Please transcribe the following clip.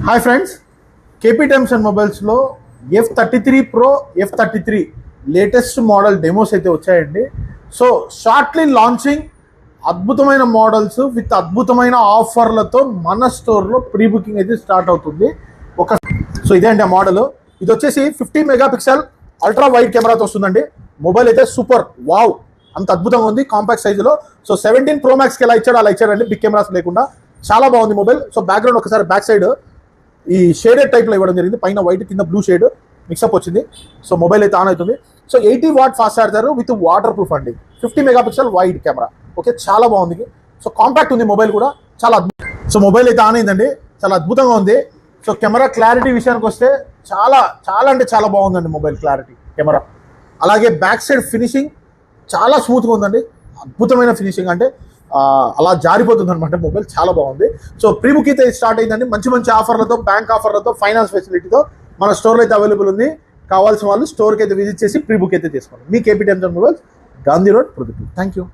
Hi friends, KP times and మొబైల్స్లో F33 Pro F33 latest model demos అయితే వచ్చాయండి. So shortly launching అద్భుతమైన models with అద్భుతమైన ఆఫర్లతో మన స్టోర్లో ప్రీ బుకింగ్ అయితే స్టార్ట్ అవుతుంది. సో ఇదే అండి ఆ మోడల్. ఇది వచ్చేసి 50 మెగాపిక్సెల్ అల్ట్రా వైడ్ కెమెరాతో వస్తుందండి. మొబైల్ అయితే సూపర్ వావ్, అంత అద్భుతంగా ఉంది కాంపాక్ట్ సైజులో. సో 17 Pro Maxకి ఎలా ఇచ్చాడో అలా ఇచ్చాడండి, బిగ్ కెమెరాస్ లేకుండా. చాలా బాగుంది మొబైల్. సో బ్యాక్గ్రౌండ్ ఒకసారి బ్యాక్ సైడ్ ఈ షేడెడ్ టైప్లో ఇవ్వడం జరిగింది, పైన వైట్ కింద బ్లూ షేడ్ మిక్సప్ వచ్చింది. సో మొబైల్ అయితే ఆన్ అవుతుంది. So 80 watt fast charger with water proof అండి, 50 మెగాపిక్సెల్ వైడ్ కెమెరా. ఓకే, చాలా బాగుంది. సో కాంపాక్ట్ ఉంది మొబైల్ కూడా, చాలా అద్భుతం. సో మొబైల్ అయితే ఆన్ అయిందండి, చాలా అద్భుతంగా ఉంది. సో కెమెరా క్లారిటీ విషయానికి వస్తే చాలా చాలా అంటే చాలా బాగుందండి మొబైల్ క్లారిటీ కెమెరా. అలాగే బ్యాక్ సైడ్ ఫినిషింగ్ చాలా స్మూత్గా ఉందండి, అద్భుతమైన ఫినిషింగ్. అంటే అలా జారిపోతుంది అనమాట మొబైల్, చాలా బాగుంది. సో ప్రీ బుక్ అయితే స్టార్ట్ అయిందండి, మంచి మంచి ఆఫర్లతో, బ్యాంక్ ఆఫర్లతో, ఫైనాన్స్ ఫెసిలిటీతో మన స్టోర్లో అయితే అవైలబుల్ ఉంది. కావాల్సిన వాళ్ళు స్టోర్కి అయితే విజిట్ చేసి ప్రీ బుక్ అయితే తీసుకోండి. మీ KP times and mobiles, Gandhi road, Proddatur. Thank you.